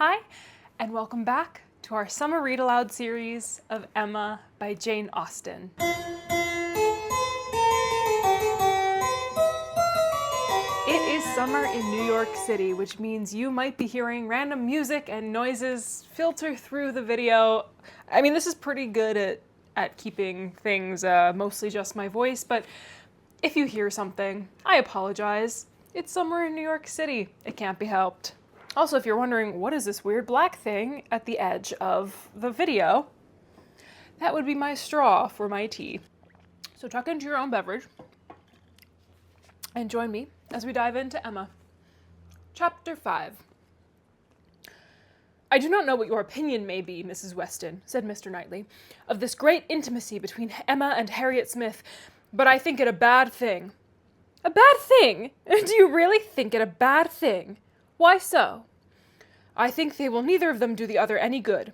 Hi, and welcome back to our summer read aloud series of Emma by Jane Austen. It is summer in New York City, which means you might be hearing random music and noises filter through the video. I mean, this is pretty good at keeping things mostly just my voice, but if you hear something, I apologize. It's summer in New York City. It can't be helped. Also, if you're wondering, what is this weird black thing at the edge of the video? That would be my straw for my tea. So tuck into your own beverage and join me as we dive into Emma. Chapter 5. "I do not know what your opinion may be, Mrs. Weston," said Mr. Knightley, "of this great intimacy between Emma and Harriet Smith, but I think it a bad thing." "A bad thing? Do you really think it a bad thing? Why so?" "I think they will neither of them do the other any good."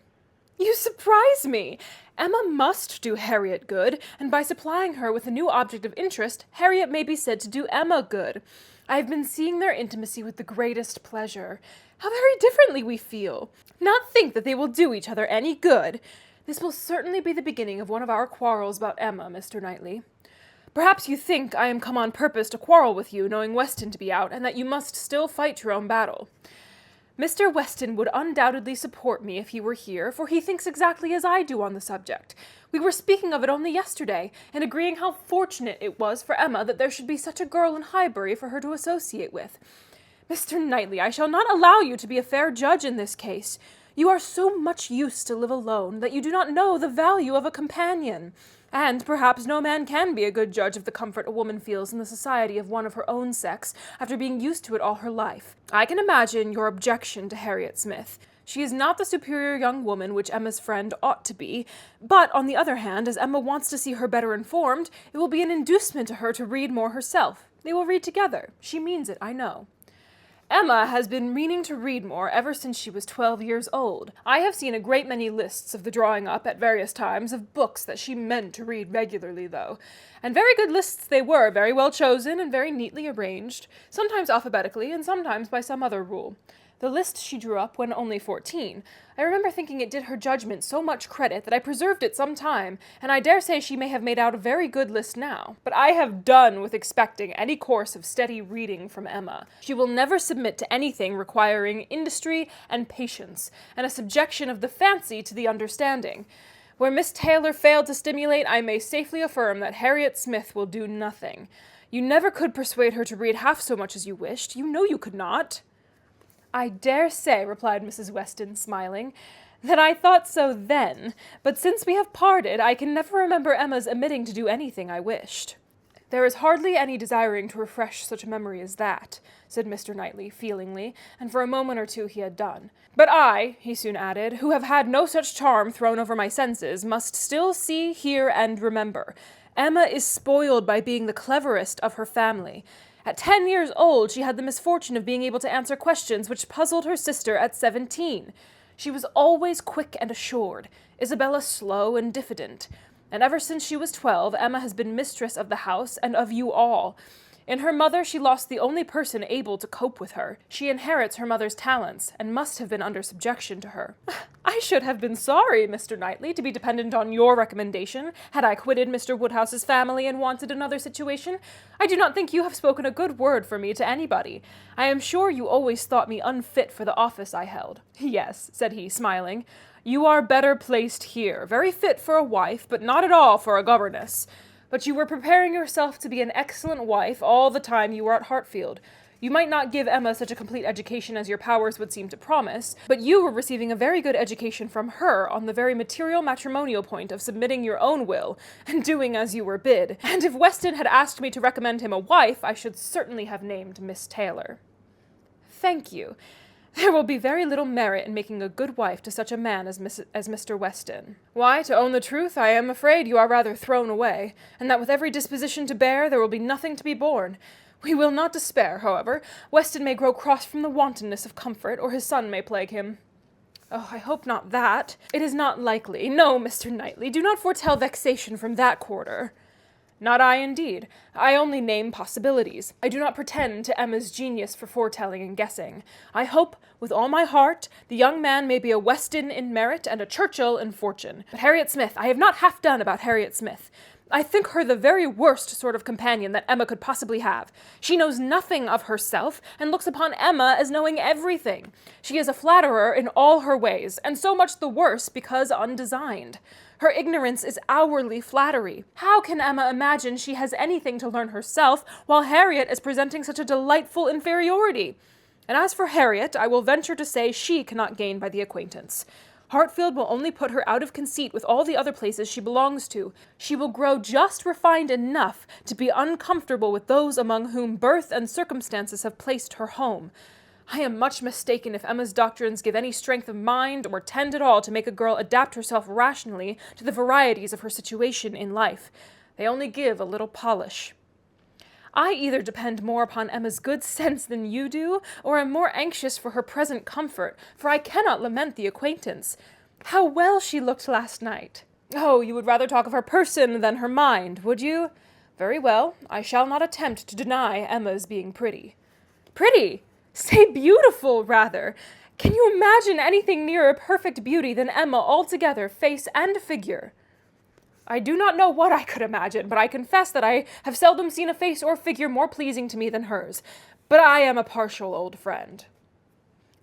"You surprise me. Emma must do Harriet good, and by supplying her with a new object of interest, Harriet may be said to do Emma good. I have been seeing their intimacy with the greatest pleasure. How very differently we feel! Not think that they will do each other any good. This will certainly be the beginning of one of our quarrels about Emma, Mr. Knightley. Perhaps you think I am come on purpose to quarrel with you, knowing Weston to be out, and that you must still fight your own battle. Mr. Weston would undoubtedly support me if he were here, for he thinks exactly as I do on the subject. We were speaking of it only yesterday, and agreeing how fortunate it was for Emma that there should be such a girl in Highbury for her to associate with. Mr. Knightley, I shall not allow you to be a fair judge in this case. You are so much used to live alone that you do not know the value of a companion. And perhaps no man can be a good judge of the comfort a woman feels in the society of one of her own sex after being used to it all her life. I can imagine your objection to Harriet Smith. She is not the superior young woman which Emma's friend ought to be, but on the other hand, as Emma wants to see her better informed, it will be an inducement to her to read more herself. They will read together. She means it, I know. Emma has been meaning to read more ever since she was 12 years old. I have seen a great many lists of the drawing up at various times of books that she meant to read regularly, though. And very good lists they were, very well chosen and very neatly arranged, sometimes alphabetically and sometimes by some other rule. The list she drew up when only 14. I remember thinking it did her judgment so much credit that I preserved it some time, and I dare say she may have made out a very good list now. But I have done with expecting any course of steady reading from Emma. She will never submit to anything requiring industry and patience, and a subjection of the fancy to the understanding. Where Miss Taylor failed to stimulate, I may safely affirm that Harriet Smith will do nothing. You never could persuade her to read half so much as you wished. You know you could not." "I dare say," replied Mrs. Weston, smiling, "that I thought so then, but since we have parted, I can never remember Emma's omitting to do anything I wished." "There is hardly any desiring to refresh such a memory as that," said Mr. Knightley, feelingly, and for a moment or two he had done. "But I," he soon added, "who have had no such charm thrown over my senses, must still see, hear, and remember. Emma is spoiled by being the cleverest of her family. At 10 years old, she had the misfortune of being able to answer questions which puzzled her sister at 17. She was always quick and assured, Isabella slow and diffident. And ever since she was 12, Emma has been mistress of the house and of you all. In her mother, she lost the only person able to cope with her. She inherits her mother's talents, and must have been under subjection to her." "I should have been sorry, Mr. Knightley, to be dependent on your recommendation, had I quitted Mr. Woodhouse's family and wanted another situation. I do not think you have spoken a good word for me to anybody. I am sure you always thought me unfit for the office I held." "Yes," said he, smiling, "you are better placed here, very fit for a wife, but not at all for a governess. But you were preparing yourself to be an excellent wife all the time you were at Hartfield. You might not give Emma such a complete education as your powers would seem to promise, but you were receiving a very good education from her on the very material matrimonial point of submitting your own will, and doing as you were bid. And if Weston had asked me to recommend him a wife, I should certainly have named Miss Taylor." "Thank you. There will be very little merit in making a good wife to such a man as Mr. Weston." "Why, to own the truth, I am afraid you are rather thrown away, and that with every disposition to bear, there will be nothing to be borne. We will not despair, however. Weston may grow cross from the wantonness of comfort, or his son may plague him." "Oh, I hope not that. It is not likely. No, Mr. Knightley, do not foretell vexation from that quarter." Not I, indeed. I only name possibilities. I do not pretend to Emma's genius for foretelling and guessing. I hope, with all my heart, the young man may be a Weston in merit and a Churchill in fortune. But Harriet Smith, I have not half done about Harriet Smith. I think her the very worst sort of companion that Emma could possibly have. She knows nothing of herself, and looks upon Emma as knowing everything. She is a flatterer in all her ways, and so much the worse because undesigned. Her ignorance is hourly flattery. How can Emma imagine she has anything to learn herself, while Harriet is presenting such a delightful inferiority? And as for Harriet, I will venture to say she cannot gain by the acquaintance. Hartfield will only put her out of conceit with all the other places she belongs to. She will grow just refined enough to be uncomfortable with those among whom birth and circumstances have placed her home. I am much mistaken if Emma's doctrines give any strength of mind or tend at all to make a girl adapt herself rationally to the varieties of her situation in life. They only give a little polish. I either depend more upon Emma's good sense than you do, or am more anxious for her present comfort, for I cannot lament the acquaintance. How well she looked last night! Oh, you would rather talk of her person than her mind, would you? Very well, I shall not attempt to deny Emma's being pretty. Pretty? Say beautiful, rather. Can you imagine anything nearer perfect beauty than Emma altogether, face and figure? I do not know what I could imagine, but I confess that I have seldom seen a face or figure more pleasing to me than hers. But I am a partial old friend.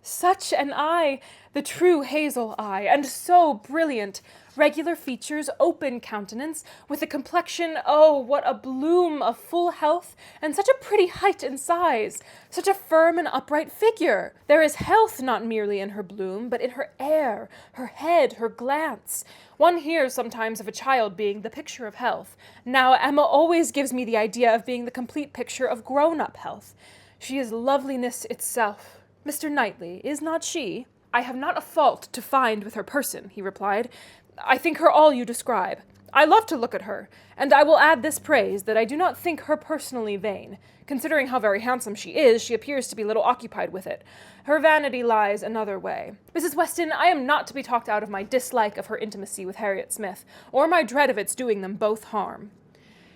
Such an eye, the true hazel eye, and so brilliant. Regular features, open countenance, with a complexion, oh, what a bloom of full health, and such a pretty height and size, such a firm and upright figure. There is health not merely in her bloom, but in her air, her head, her glance. One hears sometimes of a child being the picture of health. Now Emma always gives me the idea of being the complete picture of grown-up health. She is loveliness itself. Mr. Knightley, is not she? I have not a fault to find with her person, he replied. I think her all you describe. I love to look at her, and I will add this praise, that I do not think her personally vain. Considering how very handsome she is, she appears to be little occupied with it. Her vanity lies another way. Mrs. Weston, I am not to be talked out of my dislike of her intimacy with Harriet Smith, or my dread of its doing them both harm.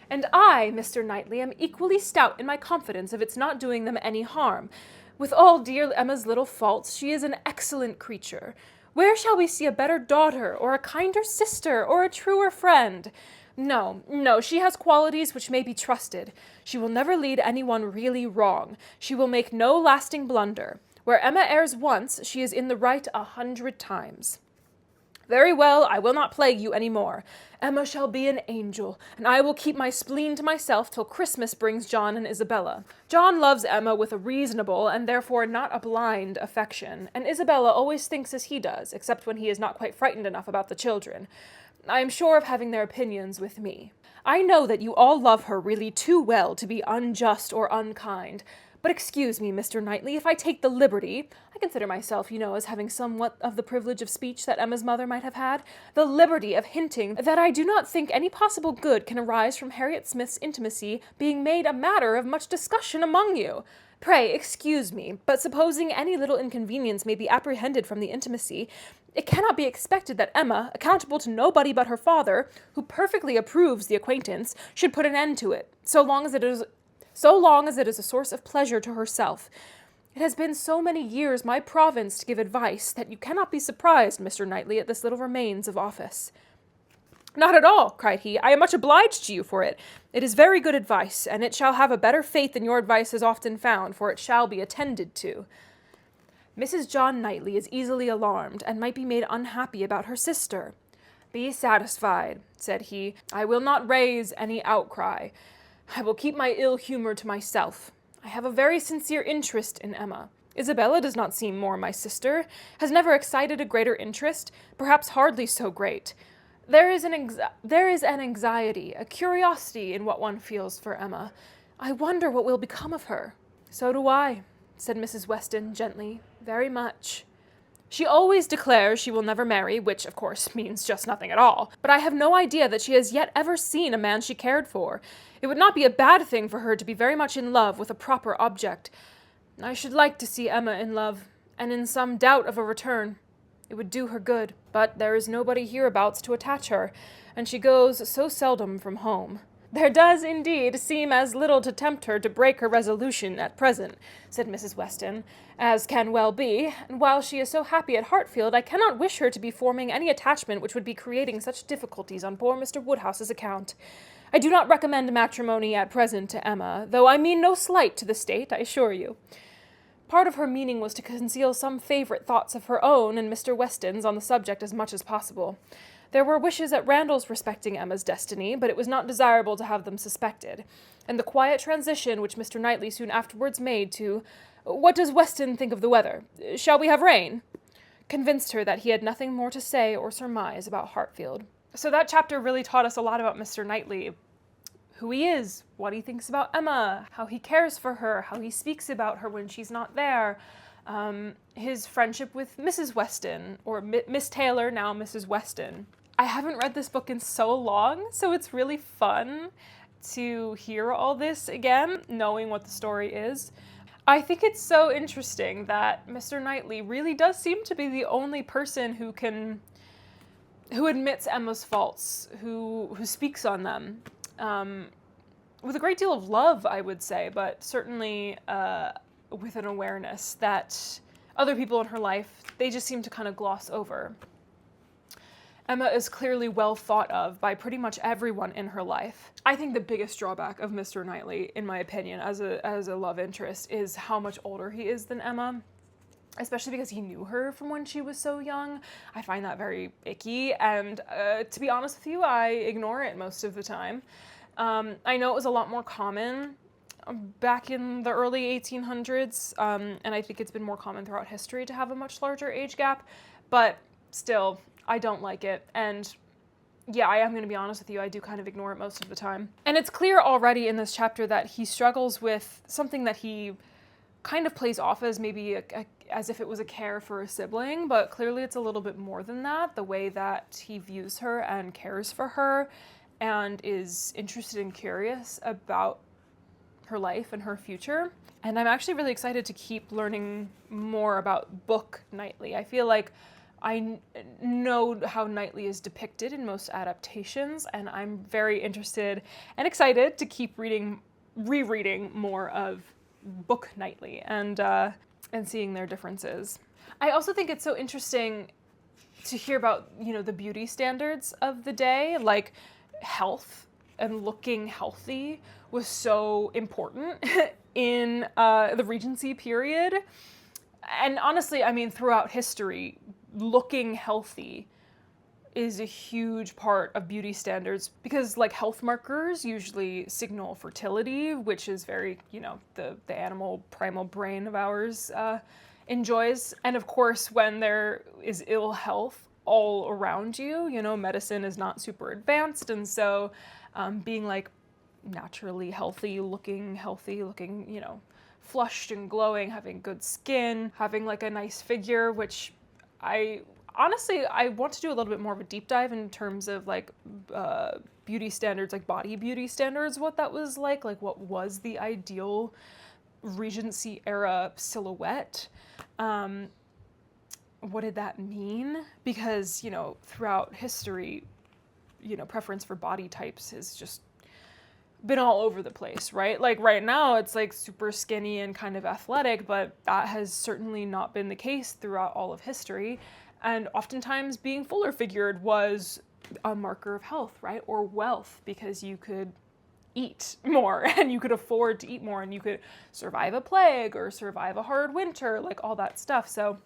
And I, Mr. Knightley, am equally stout in my confidence of its not doing them any harm. With all dear Emma's little faults, she is an excellent creature. Where shall we see a better daughter, or a kinder sister, or a truer friend? No, she has qualities which may be trusted. She will never lead anyone really wrong. She will make no lasting blunder. Where Emma errs once, she is in the right 100 times. Very well, I will not plague you any more. Emma shall be an angel, and I will keep my spleen to myself till Christmas brings John and Isabella. John loves Emma with a reasonable, and therefore not a blind, affection, and Isabella always thinks as he does, except when he is not quite frightened enough about the children. I am sure of having their opinions with me. I know that you all love her really too well to be unjust or unkind. But excuse me, Mr. Knightley, if I take the liberty, I consider myself, as having somewhat of the privilege of speech that Emma's mother might have had, the liberty of hinting that I do not think any possible good can arise from Harriet Smith's intimacy being made a matter of much discussion among you. Pray, excuse me, but supposing any little inconvenience may be apprehended from the intimacy, it cannot be expected that Emma, accountable to nobody but her father, who perfectly approves the acquaintance, should put an end to it, so long as it is a source of pleasure to herself. It has been so many years my province to give advice that you cannot be surprised, Mr. Knightley, at this little remains of office. Not at all, cried he. I am much obliged to you for it. It is very good advice, and it shall have a better faith than your advice has often found, for it shall be attended to. Mrs. John Knightley is easily alarmed, and might be made unhappy about her sister. Be satisfied, said he. I will not raise any outcry. I will keep my ill humor to myself. I have a very sincere interest in Emma. Isabella does not seem more my sister, has never excited a greater interest, perhaps hardly so great. There is an anxiety, a curiosity in what one feels for Emma. I wonder what will become of her. So do I, said Mrs. Weston gently, very much. She always declares she will never marry, which, of course, means just nothing at all. But I have no idea that she has yet ever seen a man she cared for. It would not be a bad thing for her to be very much in love with a proper object. I should like to see Emma in love, and in some doubt of a return. It would do her good. But there is nobody hereabouts to attach her, and she goes so seldom from home. "There does, indeed, seem as little to tempt her to break her resolution at present," said Mrs. Weston, "as can well be, and while she is so happy at Hartfield, I cannot wish her to be forming any attachment which would be creating such difficulties on poor Mr. Woodhouse's account. I do not recommend matrimony at present to Emma, though I mean no slight to the state, I assure you." Part of her meaning was to conceal some favourite thoughts of her own and Mr. Weston's on the subject as much as possible. There were wishes at Randalls respecting Emma's destiny, but it was not desirable to have them suspected, and the quiet transition which Mr. Knightley soon afterwards made to "What does Weston think of the weather? Shall we have rain?" convinced her that he had nothing more to say or surmise about Hartfield. So that chapter really taught us a lot about Mr. Knightley, who he is, what he thinks about Emma, how he cares for her, how he speaks about her when she's not there, his friendship with Mrs. Weston, or Miss Taylor, now Mrs. Weston. I haven't read this book in so long, so it's really fun to hear all this again, knowing what the story is. I think it's so interesting that Mr. Knightley really does seem to be the only person who admits Emma's faults, who speaks on them, with a great deal of love, I would say, but certainly with an awareness that other people in her life, they just seem to kind of gloss over. Emma is clearly well thought of by pretty much everyone in her life. I think the biggest drawback of Mr. Knightley, in my opinion, as a love interest, is how much older he is than Emma, especially because he knew her from when she was so young. I find that very icky, and to be honest with you, I ignore it most of the time. I know it was a lot more common back in the early 1800s, and I think it's been more common throughout history to have a much larger age gap, but still, I don't like it, and yeah, I am going to be honest with you, I do kind of ignore it most of the time. And it's clear already in this chapter that he struggles with something that he kind of plays off as maybe as if it was a care for a sibling, but clearly it's a little bit more than that, the way that he views her and cares for her and is interested and curious about her life and her future. And I'm actually really excited to keep learning more about book Knightley. I feel like I know how Knightley is depicted in most adaptations, and I'm very interested and excited to keep rereading more of book Knightley and seeing their differences. I also think it's so interesting to hear about, the beauty standards of the day, like health and looking healthy was so important in the Regency period. And honestly, I mean, throughout history, looking healthy is a huge part of beauty standards because, like, health markers usually signal fertility, which is very, the animal primal brain of ours enjoys. And of course, when there is ill health all around you, medicine is not super advanced. And so being like naturally healthy, looking, flushed and glowing, having good skin, having like a nice figure, which I want to do a little bit more of a deep dive in terms of like beauty standards, like body beauty standards, what that was like what was the ideal Regency era silhouette. What did that mean? Because, throughout history, preference for body types has just been all over the place, right? Like right now it's like super skinny and kind of athletic, but that has certainly not been the case throughout all of history. And oftentimes being fuller figured was a marker of health, right? Or wealth, because you could eat more and you could afford to eat more and you could survive a plague or survive a hard winter, like all that stuff. So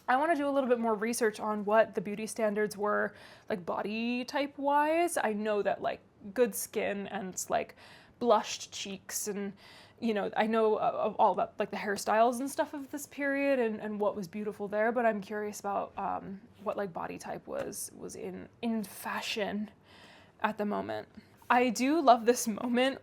I want to do a little bit more research on what the beauty standards were, like body type wise. I know that like good skin and like blushed cheeks and, I know of all about like the hairstyles and stuff of this period and what was beautiful there, but I'm curious about what like body type was in fashion at the moment. I do love this moment,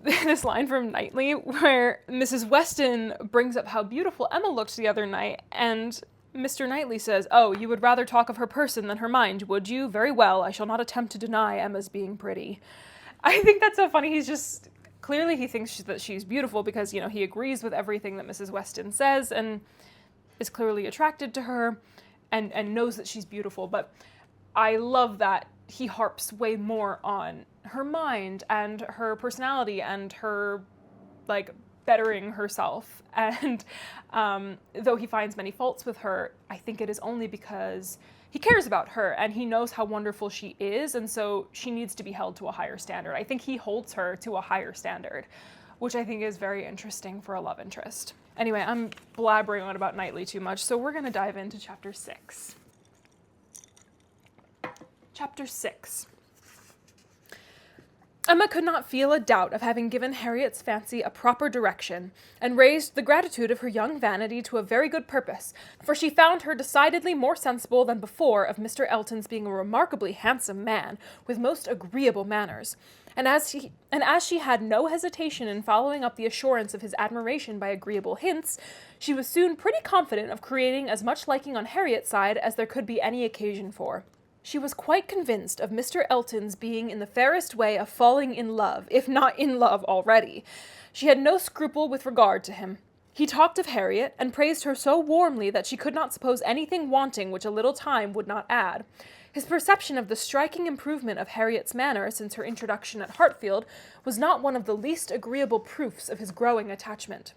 this line from Knightley, where Mrs. Weston brings up how beautiful Emma looked the other night, and Mr. Knightley says, "Oh, you would rather talk of her person than her mind, would you? Very well, I shall not attempt to deny Emma's being pretty." I think that's so funny. Clearly he thinks that she's beautiful because, he agrees with everything that Mrs. Weston says and is clearly attracted to her and knows that she's beautiful. But I love that he harps way more on her mind and her personality and her, like, bettering herself. And though he finds many faults with her, I think it is only because he cares about her and he knows how wonderful she is, and so she needs to be held to a higher standard. I think he holds her to a higher standard, which I think is very interesting for a love interest. Anyway, I'm blabbering on about Knightley too much, so we're going to dive into Chapter 6. Chapter 6. Emma could not feel a doubt of having given Harriet's fancy a proper direction, and raised the gratitude of her young vanity to a very good purpose, for she found her decidedly more sensible than before of Mr. Elton's being a remarkably handsome man, with most agreeable manners, and as she had no hesitation in following up the assurance of his admiration by agreeable hints, she was soon pretty confident of creating as much liking on Harriet's side as there could be any occasion for. She was quite convinced of Mr. Elton's being in the fairest way of falling in love, if not in love already. She had no scruple with regard to him. He talked of Harriet, and praised her so warmly that she could not suppose anything wanting which a little time would not add. His perception of the striking improvement of Harriet's manner since her introduction at Hartfield was not one of the least agreeable proofs of his growing attachment.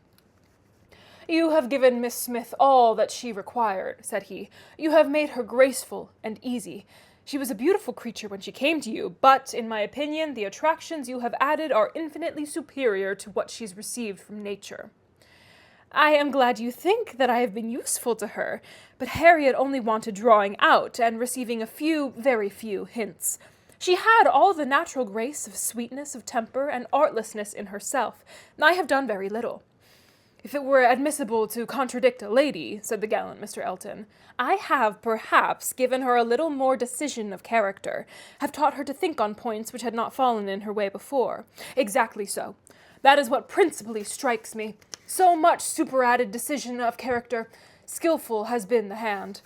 "You have given Miss Smith all that she required," said he. "You have made her graceful and easy. She was a beautiful creature when she came to you, but, in my opinion, the attractions you have added are infinitely superior to what she's received from nature." "I am glad you think that I have been useful to her, but Harriet only wanted drawing out, and receiving a few, very few, hints. She had all the natural grace of sweetness of temper and artlessness in herself. I have done very little." "If it were admissible to contradict a lady," said the gallant Mr. Elton, "I have, perhaps, given her a little more decision of character, have taught her to think on points which had not fallen in her way before." "Exactly so. That is what principally strikes me. So much superadded decision of character. Skilful has been the hand."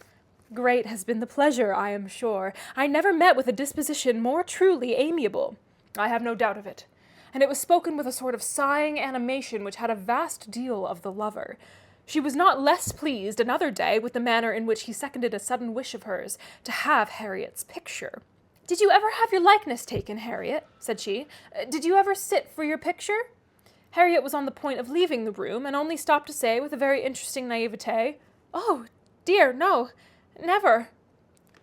"Great has been the pleasure, I am sure. I never met with a disposition more truly amiable." "I have no doubt of it." And it was spoken with a sort of sighing animation which had a vast deal of the lover. She was not less pleased another day with the manner in which he seconded a sudden wish of hers to have Harriet's picture. "Did you ever have your likeness taken, Harriet?" said she. "Did you ever sit for your picture?" Harriet was on the point of leaving the room, and only stopped to say, with a very interesting naivete, "Oh, dear, no, never."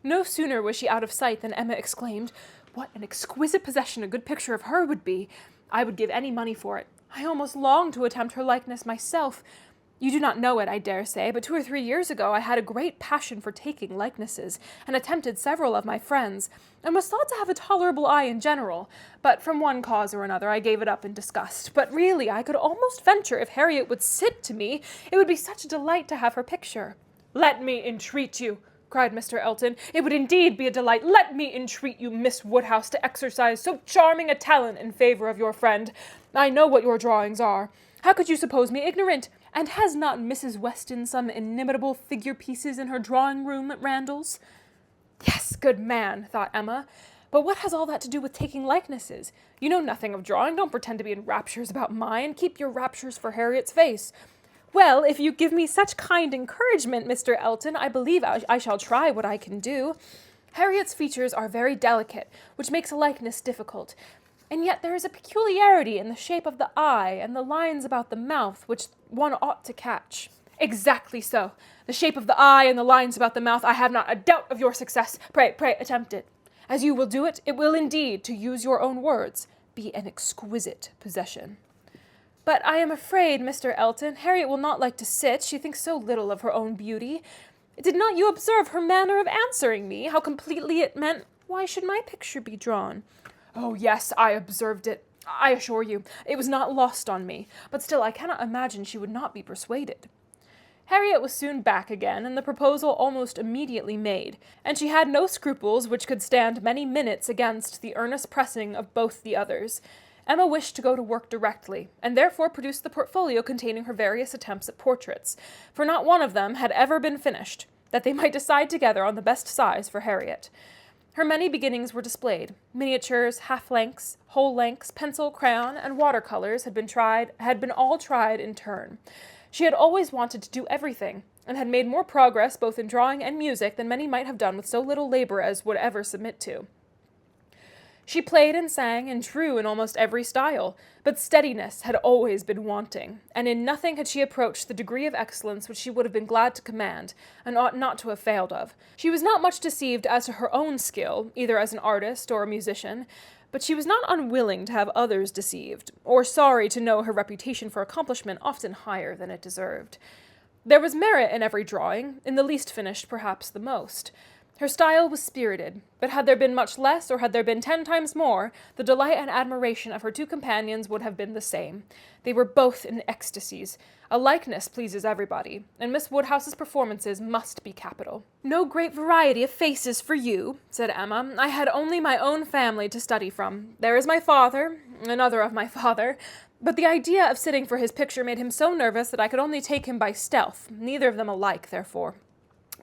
No sooner was she out of sight than Emma exclaimed, "What an exquisite possession a good picture of her would be! I would give any money for it. I almost long to attempt her likeness myself. You do not know it, I dare say, but 2 or 3 years ago I had a great passion for taking likenesses, and attempted several of my friends, and was thought to have a tolerable eye in general, but from one cause or another I gave it up in disgust. But really, I could almost venture, if Harriet would sit to me, it would be such a delight to have her picture." "Let me entreat you," cried Mr. Elton. "It would indeed be a delight. Let me entreat you, Miss Woodhouse, to exercise so charming a talent in favor of your friend. I know what your drawings are. How could you suppose me ignorant? And has not Mrs. Weston some inimitable figure pieces in her drawing-room at Randall's?" "Yes, good man," thought Emma. "But what has all that to do with taking likenesses? You know nothing of drawing. Don't pretend to be in raptures about mine. Keep your raptures for Harriet's face." "Well, if you give me such kind encouragement, Mr. Elton, I believe I shall try what I can do. Harriet's features are very delicate, which makes a likeness difficult. And yet there is a peculiarity in the shape of the eye and the lines about the mouth which one ought to catch." "Exactly so. The shape of the eye and the lines about the mouth. I have not a doubt of your success. Pray, attempt it. As you will do it, it will indeed, to use your own words, be an exquisite possession." "But I am afraid, Mr. Elton, Harriet will not like to sit. She thinks so little of her own beauty. Did not you observe her manner of answering me, how completely it meant, 'Why should my picture be drawn?'" "Oh, yes, I observed it. I assure you, it was not lost on me. But still, I cannot imagine she would not be persuaded." Harriet was soon back again, and the proposal almost immediately made, and she had no scruples which could stand many minutes against the earnest pressing of both the others. Emma wished to go to work directly, and therefore produced the portfolio containing her various attempts at portraits, for not one of them had ever been finished, that they might decide together on the best size for Harriet. Her many beginnings were displayed. Miniatures, half-lengths, whole-lengths, pencil, crayon, and watercolors had been all tried in turn. She had always wanted to do everything, and had made more progress both in drawing and music than many might have done with so little labor as would ever submit to. She played and sang and drew in almost every style, but steadiness had always been wanting, and in nothing had she approached the degree of excellence which she would have been glad to command, and ought not to have failed of. She was not much deceived as to her own skill, either as an artist or a musician, but she was not unwilling to have others deceived, or sorry to know her reputation for accomplishment often higher than it deserved. There was merit in every drawing, in the least finished perhaps the most. Her style was spirited, but had there been much less, or had there been 10 times more, the delight and admiration of her two companions would have been the same. They were both in ecstasies. A likeness pleases everybody, and Miss Woodhouse's performances must be capital. "No great variety of faces for you," said Emma. "I had only my own family to study from. There is my father, another of my father, but the idea of sitting for his picture made him so nervous that I could only take him by stealth, neither of them alike, therefore.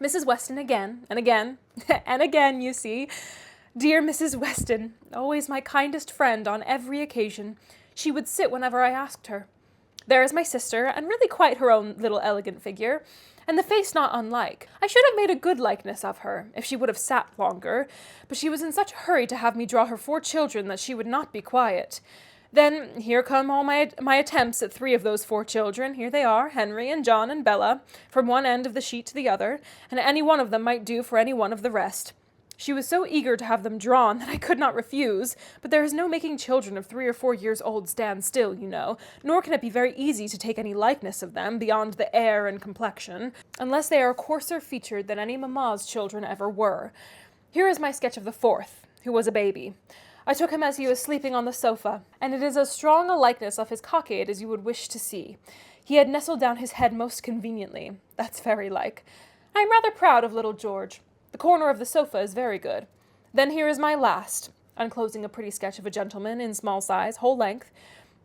Mrs. Weston again, and again, and again, you see. Dear Mrs. Weston, always my kindest friend on every occasion. She would sit whenever I asked her. There is my sister, and really quite her own little elegant figure, and the face not unlike. I should have made a good likeness of her, if she would have sat longer, but she was in such a hurry to have me draw her 4 children that she would not be quiet. Then here come all my attempts at 3 of those 4 children. Here they are, Henry and John and Bella, from one end of the sheet to the other, and any one of them might do for any one of the rest. She was so eager to have them drawn that I could not refuse, but there is no making children of 3 or 4 years old stand still, you know, nor can it be very easy to take any likeness of them beyond the air and complexion, unless they are coarser featured than any mamma's children ever were. Here is my sketch of the 4th, who was a baby. I took him as he was sleeping on the sofa, and it is as strong a likeness of his cockade as you would wish to see. He had nestled down his head most conveniently. That's very like. I am rather proud of little George. The corner of the sofa is very good. Then here is my last, unclosing a pretty sketch of a gentleman in small size, whole length.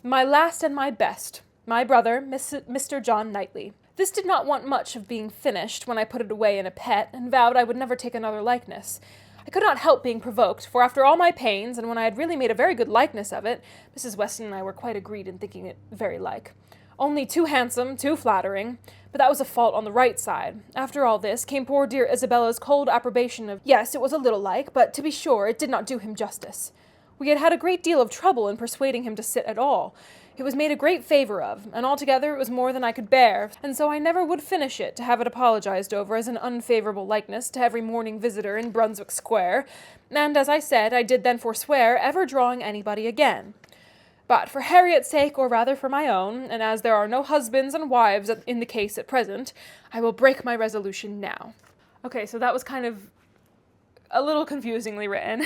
My last and my best, my brother, Mr. John Knightley. This did not want much of being finished when I put it away in a pet, and vowed I would never take another likeness. I could not help being provoked, for after all my pains, and when I had really made a very good likeness of it, Mrs. Weston and I were quite agreed in thinking it very like. Only too handsome, too flattering, but that was a fault on the right side. After all this, came poor dear Isabella's cold approbation of, yes, it was a little like, but to be sure, it did not do him justice. We had had a great deal of trouble in persuading him to sit at all. It was made a great favour of, and altogether it was more than I could bear, and so I never would finish it to have it apologized over as an unfavourable likeness to every morning visitor in Brunswick Square, and, as I said, I did then forswear ever drawing anybody again. But for Harriet's sake, or rather for my own, and as there are no husbands and wives in the case at present, I will break my resolution now. Okay, so that was kind of a little confusingly written.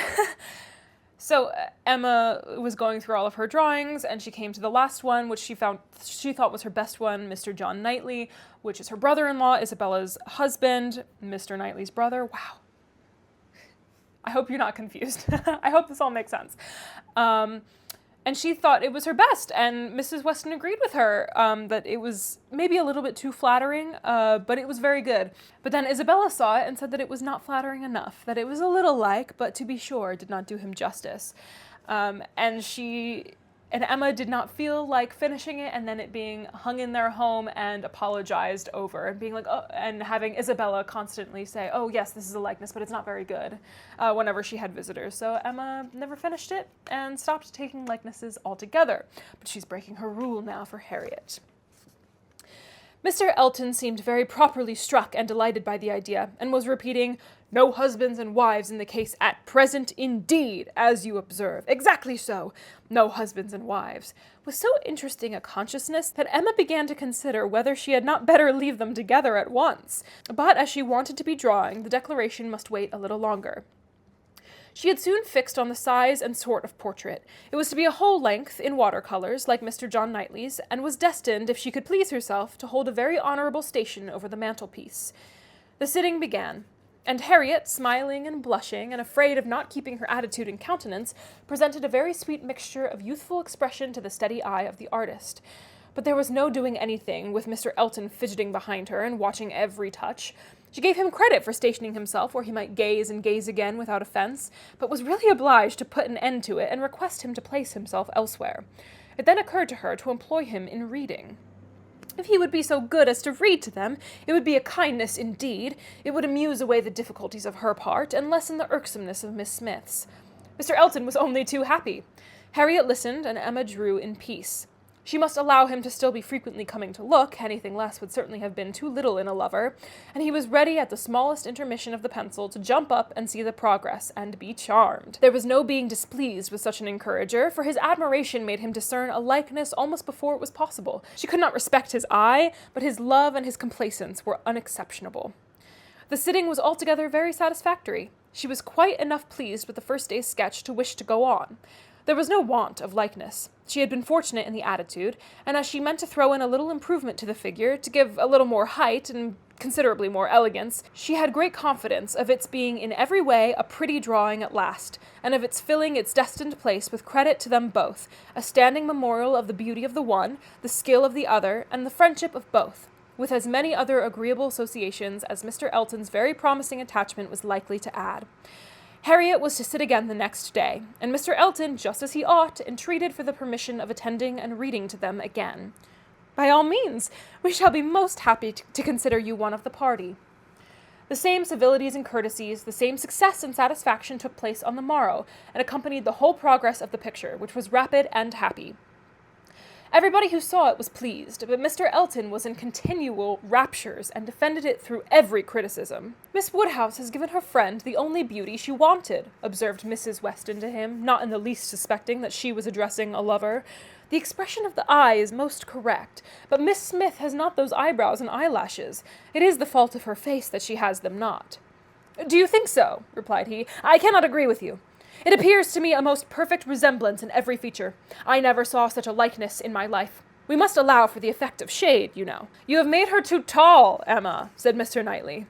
So Emma was going through all of her drawings, and she came to the last one, which she thought was her best one, Mr. John Knightley, which is her brother-in-law, Isabella's husband, Mr. Knightley's brother. Wow. I hope you're not confused. I hope this all makes sense. And she thought it was her best, and Mrs. Weston agreed with her that it was maybe a little bit too flattering, but it was very good. But then Isabella saw it and said that it was not flattering enough, that it was a little like, but to be sure, did not do him justice. And Emma did not feel like finishing it and then it being hung in their home and apologized over, and being like, oh, and having Isabella constantly say, oh yes, this is a likeness, but it's not very good, whenever she had visitors. So Emma never finished it and stopped taking likenesses altogether. But she's breaking her rule now for Harriet. Mr. Elton seemed very properly struck and delighted by the idea, and was repeating, "No husbands and wives in the case at present, indeed, as you observe. Exactly so. No husbands and wives," with so interesting a consciousness that Emma began to consider whether she had not better leave them together at once. But as she wanted to be drawing, the declaration must wait a little longer. She had soon fixed on the size and sort of portrait. It was to be a whole length, in watercolours, like Mr. John Knightley's, and was destined, if she could please herself, to hold a very honourable station over the mantelpiece. The sitting began, and Harriet, smiling and blushing, and afraid of not keeping her attitude and countenance, presented a very sweet mixture of youthful expression to the steady eye of the artist. But there was no doing anything, with Mr. Elton fidgeting behind her and watching every touch. She gave him credit for stationing himself where he might gaze and gaze again without offence, but was really obliged to put an end to it and request him to place himself elsewhere. It then occurred to her to employ him in reading. If he would be so good as to read to them, it would be a kindness indeed. It would amuse away the difficulties of her part, and lessen the irksomeness of Miss Smith's. Mr. Elton was only too happy. Harriet listened, and Emma drew in peace. She must allow him to still be frequently coming to look, anything less would certainly have been too little in a lover, and he was ready at the smallest intermission of the pencil to jump up and see the progress, and be charmed. There was no being displeased with such an encourager, for his admiration made him discern a likeness almost before it was possible. She could not respect his eye, but his love and his complacence were unexceptionable. The sitting was altogether very satisfactory. She was quite enough pleased with the first day's sketch to wish to go on. There was no want of likeness. She had been fortunate in the attitude, and as she meant to throw in a little improvement to the figure, to give a little more height and considerably more elegance, she had great confidence of its being in every way a pretty drawing at last, and of its filling its destined place with credit to them both, a standing memorial of the beauty of the one, the skill of the other, and the friendship of both, with as many other agreeable associations as Mr. Elton's very promising attachment was likely to add. Harriet was to sit again the next day, and Mr. Elton, just as he ought, entreated for the permission of attending and reading to them again. "By all means, we shall be most happy to consider you one of the party." The same civilities and courtesies, the same success and satisfaction took place on the morrow, and accompanied the whole progress of the picture, which was rapid and happy. Everybody who saw it was pleased, but Mr. Elton was in continual raptures and defended it through every criticism. "Miss Woodhouse has given her friend the only beauty she wanted," observed Mrs. Weston to him, not in the least suspecting that she was addressing a lover. "The expression of the eye is most correct, but Miss Smith has not those eyebrows and eyelashes. It is the fault of her face that she has them not." "Do you think so?" replied he. "I cannot agree with you. It appears to me a most perfect resemblance in every feature. I never saw such a likeness in my life. We must allow for the effect of shade, you know." "You have made her too tall, Emma," said Mr. Knightley.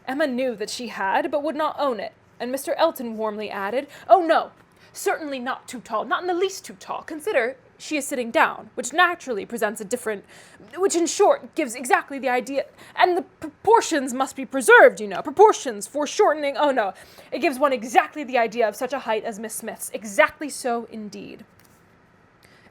Emma knew that she had, but would not own it, and Mr. Elton warmly added, "Oh, no, certainly not too tall, not in the least too tall. Consider, she is sitting down, which naturally presents a different, which in short gives exactly the idea, and the proportions must be preserved, you know, proportions, foreshortening, oh no, it gives one exactly the idea of such a height as Miss Smith's, exactly so indeed."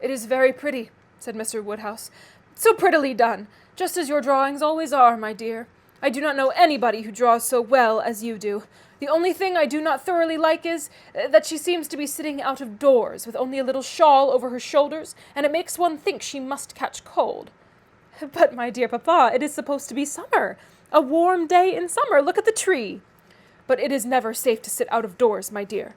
"It is very pretty," said Mr. Woodhouse. "So prettily done, just as your drawings always are, my dear. I do not know anybody who draws so well as you do. The only thing I do not thoroughly like is that she seems to be sitting out of doors, with only a little shawl over her shoulders, and it makes one think she must catch cold." "But, my dear papa, it is supposed to be summer. A warm day in summer. Look at the tree." "But it is never safe to sit out of doors, my dear."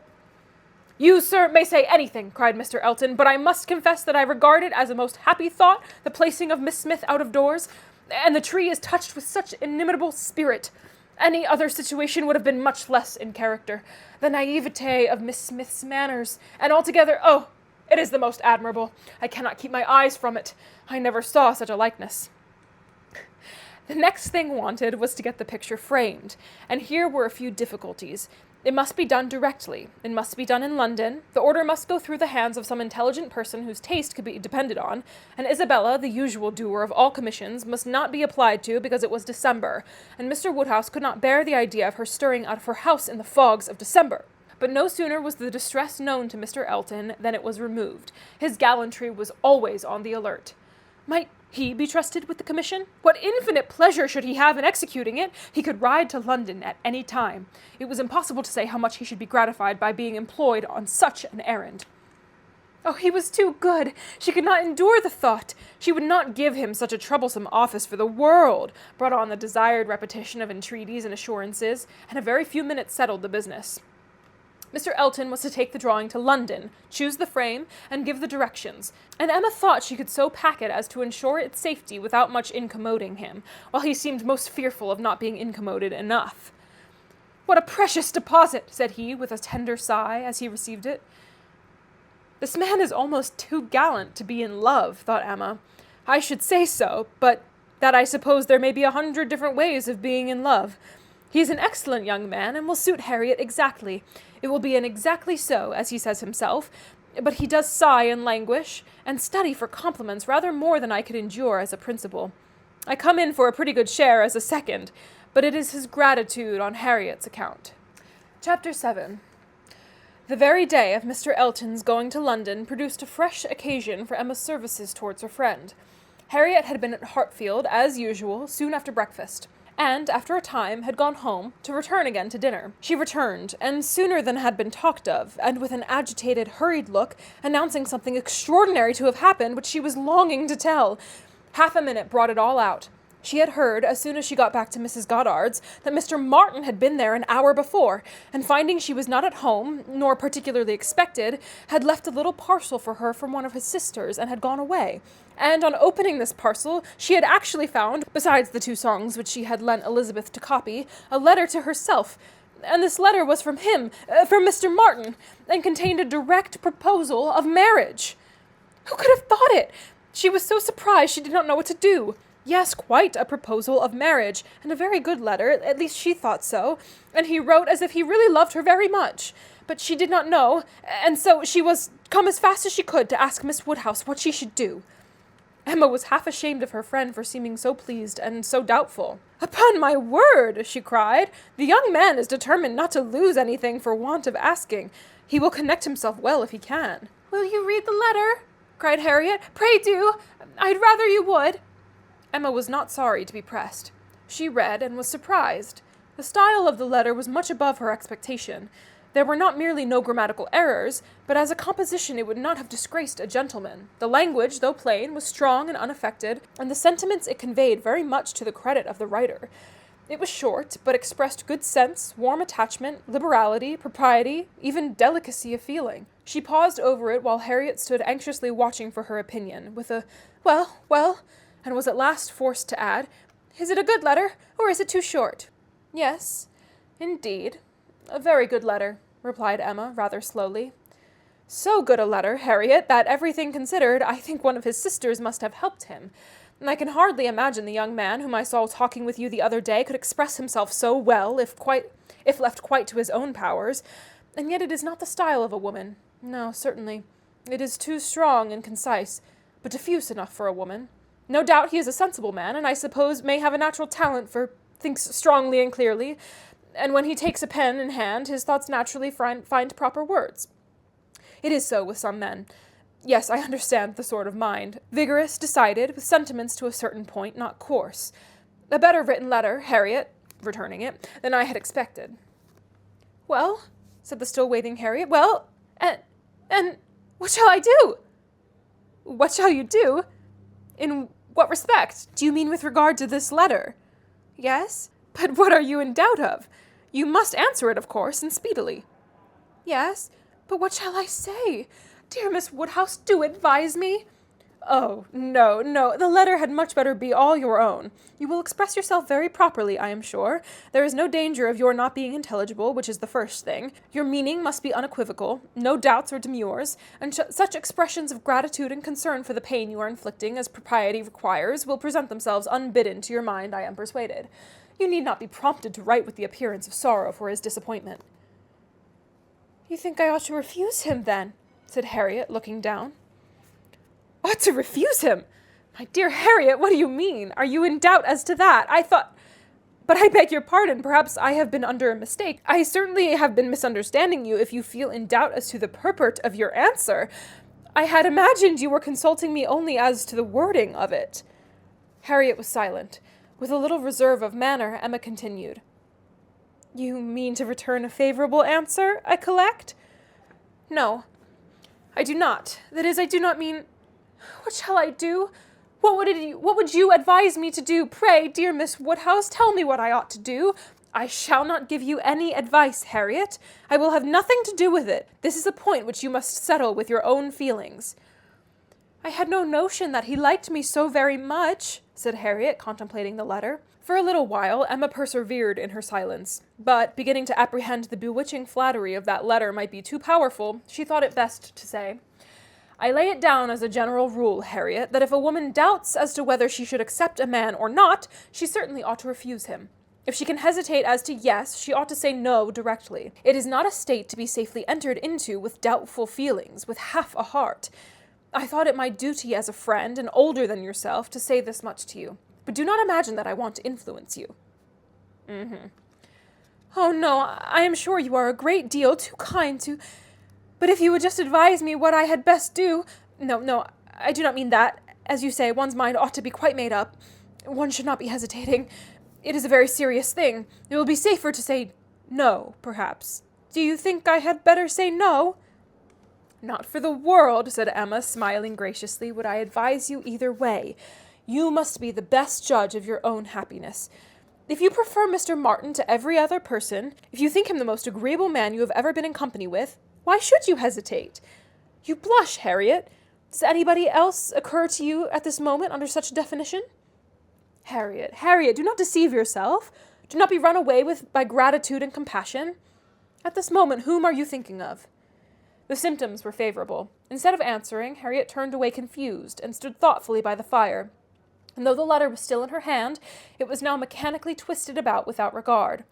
"You, sir, may say anything," cried Mr. Elton, "but I must confess that I regard it as a most happy thought, the placing of Miss Smith out of doors, and the tree is touched with such inimitable spirit. Any other situation would have been much less in character. The naivete of Miss Smith's manners, and altogether, oh, it is the most admirable. I cannot keep my eyes from it. I never saw such a likeness." The next thing wanted was to get the picture framed, and here were a few difficulties. It must be done directly. It must be done in London. The order must go through the hands of some intelligent person whose taste could be depended on, and Isabella, the usual doer of all commissions, must not be applied to because it was December, and Mr. Woodhouse could not bear the idea of her stirring out of her house in the fogs of December. But no sooner was the distress known to Mr. Elton than it was removed. His gallantry was always on the alert. Might he be trusted with the commission? What infinite pleasure should he have in executing it? He could ride to London at any time. It was impossible to say how much he should be gratified by being employed on such an errand. Oh, he was too good. She could not endure the thought. She would not give him such a troublesome office for the world, brought on the desired repetition of entreaties and assurances, and a very few minutes settled the business. Mr. Elton was to take the drawing to London, choose the frame, and give the directions, and Emma thought she could so pack it as to ensure its safety without much incommoding him, while he seemed most fearful of not being incommoded enough. "What a precious deposit!" said he, with a tender sigh, as he received it. "This man is almost too gallant to be in love," thought Emma. "I should say so, but that I suppose there may be 100 different ways of being in love. He is an excellent young man, and will suit Harriet exactly. It will be an exactly so, as he says himself, but he does sigh and languish, and study for compliments rather more than I could endure as a principal. I come in for a pretty good share as a second, but it is his gratitude on Harriet's account." Chapter 7. The very day of Mr. Elton's going to London produced a fresh occasion for Emma's services towards her friend. Harriet had been at Hartfield, as usual, soon after breakfast. and, after a time, had gone home, to return again to dinner. She returned, and sooner than had been talked of, and with an agitated, hurried look, announcing something extraordinary to have happened, which she was longing to tell. Half a minute brought it all out. She had heard, as soon as she got back to Mrs. Goddard's, that Mr. Martin had been there an hour before, and finding she was not at home, nor particularly expected, had left a little parcel for her from one of his sisters, and had gone away. And on opening this parcel, she had actually found, besides the 2 songs which she had lent Elizabeth to copy, a letter to herself. And this letter was from him, from Mr. Martin, and contained a direct proposal of marriage. Who could have thought it? She was so surprised she did not know what to do. Yes, quite a proposal of marriage, and a very good letter, at least she thought so, and he wrote as if he really loved her very much. But she did not know, and so she was come as fast as she could to ask Miss Woodhouse what she should do. Emma was half ashamed of her friend for seeming so pleased and so doubtful. "Upon my word," she cried, "the young man is determined not to lose anything for want of asking. He will connect himself well if he can." "Will you read the letter?" cried Harriet. "Pray do. I'd rather you would." Emma was not sorry to be pressed. She read and was surprised. The style of the letter was much above her expectation. There were not merely no grammatical errors, but as a composition it would not have disgraced a gentleman. The language, though plain, was strong and unaffected, and the sentiments it conveyed very much to the credit of the writer. It was short, but expressed good sense, warm attachment, liberality, propriety, even delicacy of feeling. She paused over it while Harriet stood anxiously watching for her opinion, with a well, and was at last forced to add, "Is it a good letter, or is it too short?" "Yes, indeed, a very good letter," replied Emma, rather slowly. "So good a letter, Harriet, that everything considered, I think one of his sisters must have helped him. And I can hardly imagine the young man whom I saw talking with you the other day could express himself so well, if left quite to his own powers. And yet it is not the style of a woman. No, certainly. It is too strong and concise, but diffuse enough for a woman. No doubt he is a sensible man, and I suppose may have a natural talent for thinks strongly and clearly, and when he takes a pen in hand, his thoughts naturally find proper words. It is so with some men. Yes, I understand the sort of mind. Vigorous, decided, with sentiments to a certain point, not coarse. A better written letter, Harriet," returning it, "than I had expected." "Well," said the still waiting Harriet, "well, and what shall I do?" "What shall you do? In what respect? Do you mean with regard to this letter?" "Yes." "But what are you in doubt of? You must answer it, of course, and speedily." "Yes, but what shall I say? Dear Miss Woodhouse, do advise me." "Oh, no, the letter had much better be all your own. You will express yourself very properly, I am sure. There is no danger of your not being intelligible, which is the first thing. Your meaning must be unequivocal, no doubts or demurs, and such expressions of gratitude and concern for the pain you are inflicting as propriety requires will present themselves unbidden to your mind, I am persuaded. You need not be prompted to write with the appearance of sorrow for his disappointment." "You think I ought to refuse him, then?" said Harriet, looking down. "Ought to refuse him? My dear Harriet, what do you mean? Are you in doubt as to that? But I beg your pardon, perhaps I have been under a mistake. I certainly have been misunderstanding you if you feel in doubt as to the purport of your answer. I had imagined you were consulting me only as to the wording of it." Harriet was silent. With a little reserve of manner, Emma continued. "You mean to return a favorable answer, I collect?" "No, I do not. That is, I do not mean... What shall I do? What would you advise me to do? Pray, dear Miss Woodhouse, tell me what I ought to do." "I shall not give you any advice, Harriet. I will have nothing to do with it. This is a point which you must settle with your own feelings." "I had no notion that he liked me so very much," said Harriet, contemplating the letter. For a little while Emma persevered in her silence, but, beginning to apprehend the bewitching flattery of that letter might be too powerful, she thought it best to say, "I lay it down as a general rule, Harriet, that if a woman doubts as to whether she should accept a man or not, she certainly ought to refuse him. If she can hesitate as to yes, she ought to say no directly. It is not a state to be safely entered into with doubtful feelings, with half a heart. I thought it my duty as a friend, and older than yourself, to say this much to you. But do not imagine that I want to influence you." "Oh, no, I am sure you are a great deal too kind to... But if you would just advise me what I had best do... No, I do not mean that. As you say, one's mind ought to be quite made up. One should not be hesitating. It is a very serious thing. It will be safer to say no, perhaps. Do you think I had better say no?" "Not for the world," said Emma, smiling graciously, "would I advise you either way. You must be the best judge of your own happiness. If you prefer Mr. Martin to every other person, if you think him the most agreeable man you have ever been in company with, why should you hesitate? You blush, Harriet. Does anybody else occur to you at this moment under such a definition?" "Harriet, Harriet, do not deceive yourself. Do not be run away with by gratitude and compassion. At this moment, whom are you thinking of?" The symptoms were favorable. Instead of answering, Harriet turned away confused and stood thoughtfully by the fire. And though the letter was still in her hand, it was now mechanically twisted about without regard.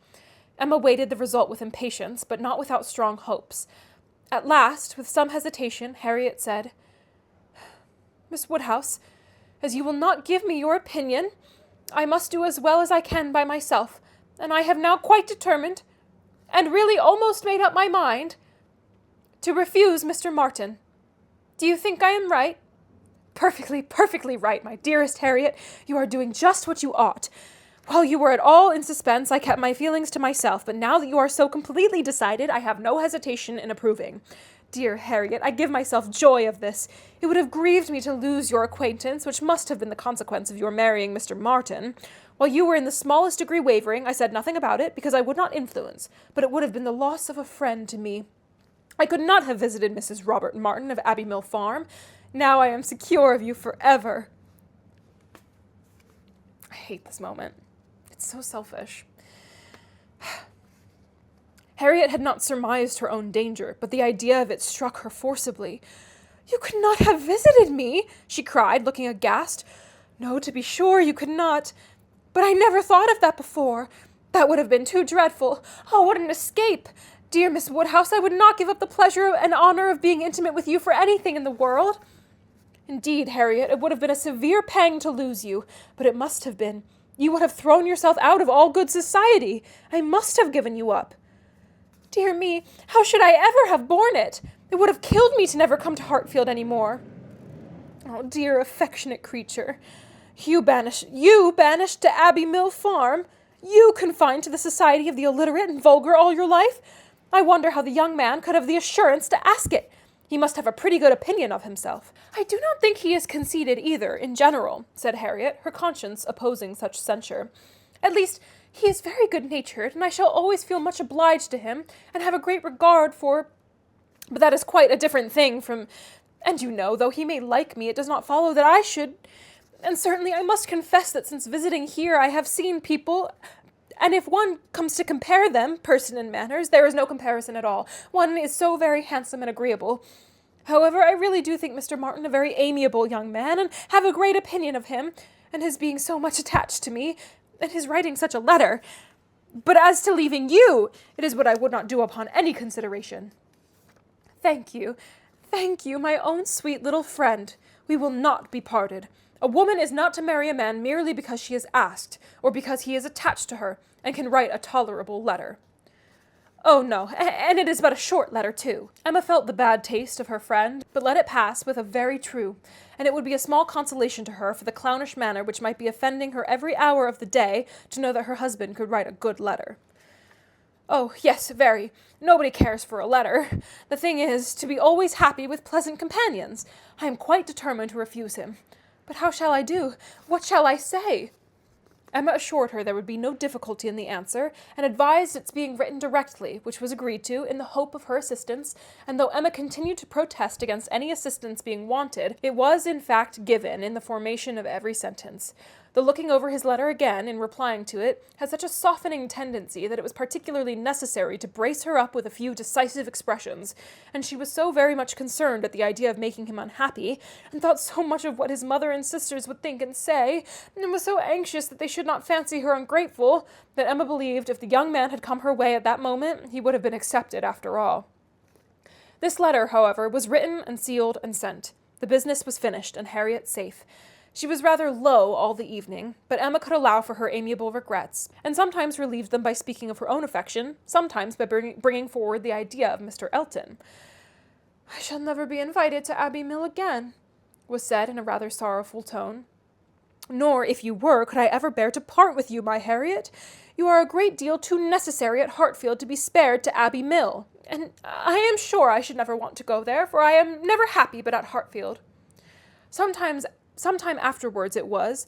Emma waited the result with impatience, but not without strong hopes. At last, with some hesitation, Harriet said, "Miss Woodhouse, as you will not give me your opinion, I must do as well as I can by myself, and I have now quite determined, and really almost made up my mind, to refuse Mr. Martin. Do you think I am right?" "Perfectly, perfectly right, my dearest Harriet. You are doing just what you ought. While you were at all in suspense, I kept my feelings to myself, but now that you are so completely decided, I have no hesitation in approving. Dear Harriet, I give myself joy of this. It would have grieved me to lose your acquaintance, which must have been the consequence of your marrying Mr. Martin. While you were in the smallest degree wavering, I said nothing about it, because I would not influence, but it would have been the loss of a friend to me. I could not have visited Mrs. Robert Martin of Abbey Mill Farm. Now I am secure of you forever." I hate this moment. It's so selfish. Harriet had not surmised her own danger, but the idea of it struck her forcibly. "You could not have visited me," she cried, looking aghast. "No, to be sure, you could not. But I never thought of that before. That would have been too dreadful. Oh, what an escape! Dear Miss Woodhouse, I would not give up the pleasure and honor of being intimate with you for anything in the world. Indeed, Harriet, it would have been a severe pang to lose you, but it must have been. You would have thrown yourself out of all good society. I must have given you up. Dear me, how should I ever have borne it? It would have killed me to never come to Hartfield any more. Oh, dear affectionate creature. You banished to Abbey Mill Farm? You confined to the society of the illiterate and vulgar all your life? I wonder how the young man could have the assurance to ask it. He must have a pretty good opinion of himself." "I do not think he is conceited either, in general," said Harriet, her conscience opposing such censure. "At least, he is very good-natured, and I shall always feel much obliged to him, and have a great regard for... But that is quite a different thing from... And you know, though he may like me, it does not follow that I should... And certainly I must confess that since visiting here I have seen people... And if one comes to compare them, person and manners, there is no comparison at all. One is so very handsome and agreeable. However, I really do think Mr. Martin a very amiable young man, and have a great opinion of him, and his being so much attached to me, and his writing such a letter. But as to leaving you, it is what I would not do upon any consideration." Thank you, my own sweet little friend. We will not be parted. A woman is not to marry a man merely because she is asked, or because he is attached to her, and can write a tolerable letter. Oh, no, and it is but a short letter, too. Emma felt the bad taste of her friend, but let it pass with a very true, and it would be a small consolation to her for the clownish manner which might be offending her every hour of the day to know that her husband could write a good letter. Oh, yes, very. Nobody cares for a letter. The thing is, to be always happy with pleasant companions. I am quite determined to refuse him. But how shall I do? What shall I say? Emma assured her there would be no difficulty in the answer, and advised its being written directly, which was agreed to, in the hope of her assistance, and though Emma continued to protest against any assistance being wanted, it was, in fact, given in the formation of every sentence. The looking over his letter again, in replying to it, had such a softening tendency that it was particularly necessary to brace her up with a few decisive expressions, and she was so very much concerned at the idea of making him unhappy, and thought so much of what his mother and sisters would think and say, and was so anxious that they should not fancy her ungrateful, that Emma believed if the young man had come her way at that moment, he would have been accepted after all. This letter, however, was written and sealed and sent. The business was finished, and Harriet safe. She was rather low all the evening, but Emma could allow for her amiable regrets, and sometimes relieved them by speaking of her own affection, sometimes by bringing forward the idea of Mr. Elton. "I shall never be invited to Abbey Mill again," was said in a rather sorrowful tone. Nor, if you were, could I ever bear to part with you, my Harriet. You are a great deal too necessary at Hartfield to be spared to Abbey Mill, and I am sure I should never want to go there, for I am never happy but at Hartfield. Sometime afterwards it was,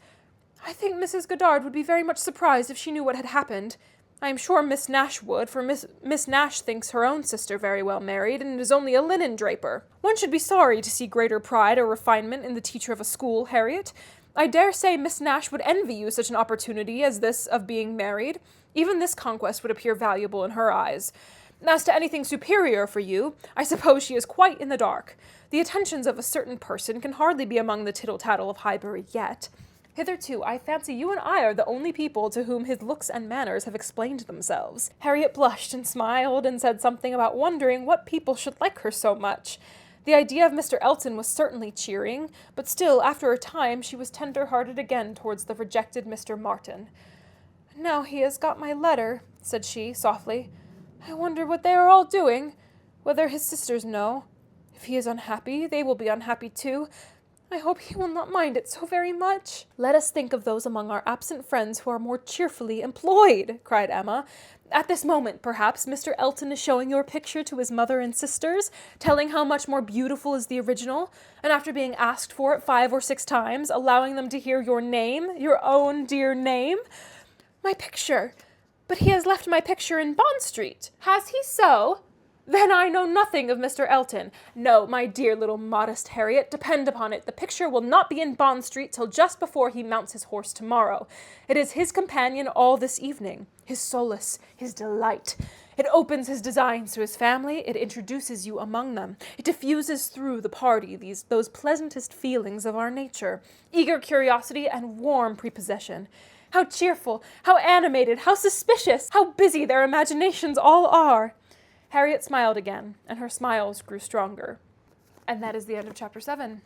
I think Mrs. Goddard would be very much surprised if she knew what had happened. I am sure Miss Nash would, for Miss Nash thinks her own sister very well married, and is only a linen draper. One should be sorry to see greater pride or refinement in the teacher of a school, Harriet. I dare say Miss Nash would envy you such an opportunity as this of being married. Even this conquest would appear valuable in her eyes. As to anything superior for you, I suppose she is quite in the dark. The attentions of a certain person can hardly be among the tittle-tattle of Highbury yet. Hitherto, I fancy you and I are the only people to whom his looks and manners have explained themselves. Harriet blushed and smiled and said something about wondering what people should like her so much. The idea of Mr. Elton was certainly cheering, but still, after a time, she was tender-hearted again towards the rejected Mr. Martin. Now he has got my letter, said she, softly. I wonder what they are all doing, whether his sisters know. If he is unhappy, they will be unhappy too. I hope he will not mind it so very much. Let us think of those among our absent friends who are more cheerfully employed, cried Emma. At this moment, perhaps, Mr. Elton is showing your picture to his mother and sisters, telling how much more beautiful is the original, and after being asked for it 5 or 6 times, allowing them to hear your name, your own dear name. My picture! But he has left my picture in Bond Street. Has he so? Then I know nothing of Mr. Elton. No, my dear little modest Harriet, depend upon it, the picture will not be in Bond Street till just before he mounts his horse tomorrow. It is his companion all this evening, his solace, his delight. It opens his designs to his family, it introduces you among them, it diffuses through the party those pleasantest feelings of our nature, eager curiosity and warm prepossession. How cheerful, how animated, how suspicious, how busy their imaginations all are! Harriet smiled again, and her smiles grew stronger. And that is the end of chapter 7.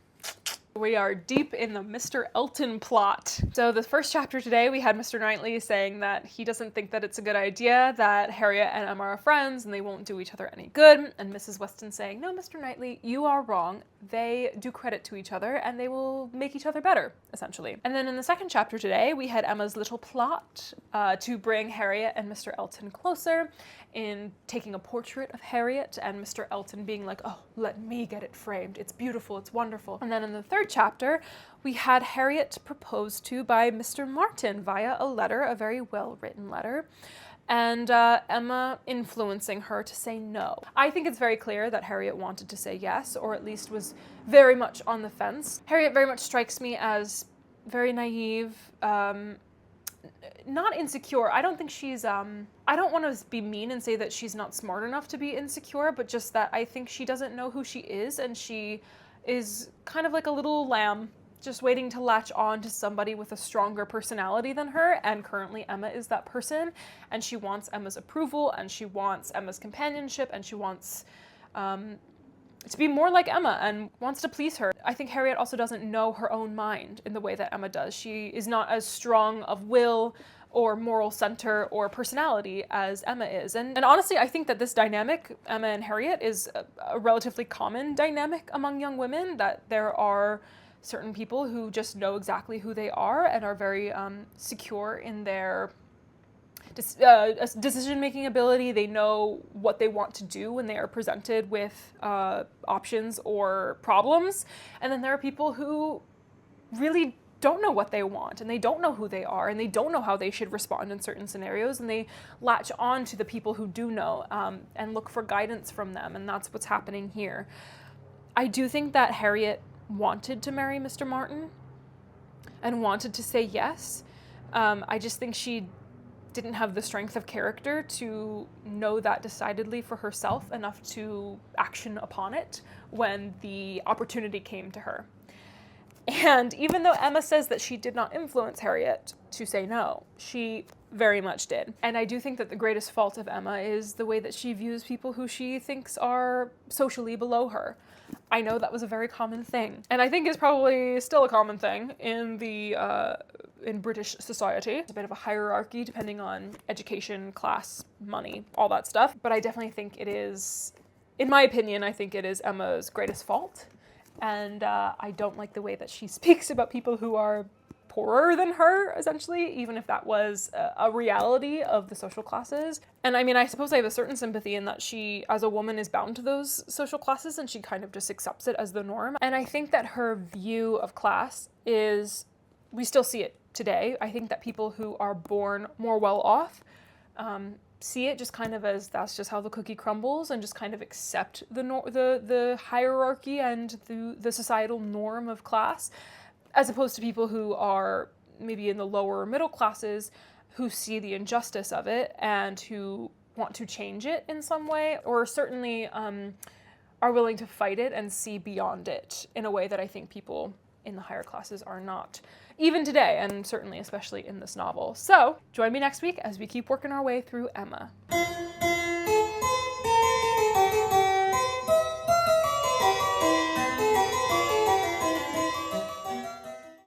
We are deep in the Mr. Elton plot. So the first chapter today, we had Mr. Knightley saying that he doesn't think that it's a good idea that Harriet and Emma are friends and they won't do each other any good. And Mrs. Weston saying, no, Mr. Knightley, you are wrong. They do credit to each other and they will make each other better, essentially. And then in the second chapter today, we had Emma's little plot to bring Harriet and Mr. Elton closer in taking a portrait of Harriet and Mr. Elton being like, oh, let me get it framed. It's beautiful, it's wonderful. And then in the third chapter, we had Harriet proposed to by Mr. Martin via a letter, a very well-written letter, and Emma influencing her to say no. I think it's very clear that Harriet wanted to say yes, or at least was very much on the fence. Harriet very much strikes me as very naive, not insecure. I don't think she's, I don't want to be mean and say that she's not smart enough to be insecure, but just that I think she doesn't know who she is, and she is kind of like a little lamb, just waiting to latch on to somebody with a stronger personality than her, and currently Emma is that person, and she wants Emma's approval, and she wants Emma's companionship, and she wants to be more like Emma and wants to please her. I think Harriet also doesn't know her own mind in the way that Emma does. She is not as strong of will or moral center or personality as Emma is. And honestly, I think that this dynamic, Emma and Harriet, is a relatively common dynamic among young women, that there are certain people who just know exactly who they are and are very secure in their decision-making ability. They know what they want to do when they are presented with options or problems. And then there are people who really don't know what they want, and they don't know who they are, and they don't know how they should respond in certain scenarios, and they latch on to the people who do know and look for guidance from them, and that's what's happening here. I do think that Harriet wanted to marry Mr. Martin and wanted to say yes. I just think she didn't have the strength of character to know that decidedly for herself enough to action upon it when the opportunity came to her. And even though Emma says that she did not influence Harriet to say no, she very much did. And I do think that the greatest fault of Emma is the way that she views people who she thinks are socially below her. I know that was a very common thing, and I think is probably still a common thing in British society. It's a bit of a hierarchy depending on education, class, money, all that stuff. But I definitely think it is, in my opinion, I think it is Emma's greatest fault. And I don't like the way that she speaks about people who are poorer than her, essentially, even if that was a reality of the social classes. And I mean, I suppose I have a certain sympathy in that she, as a woman, is bound to those social classes and she kind of just accepts it as the norm. And I think that her view of class is, we still see it today. I think that people who are born more well off see it just kind of as that's just how the cookie crumbles, and just kind of accept the hierarchy and the societal norm of class, as opposed to people who are maybe in the lower middle classes who see the injustice of it and who want to change it in some way, or certainly are willing to fight it and see beyond it in a way that I think people in the higher classes are not, even today, and certainly especially in this novel. So join me next week as we keep working our way through Emma.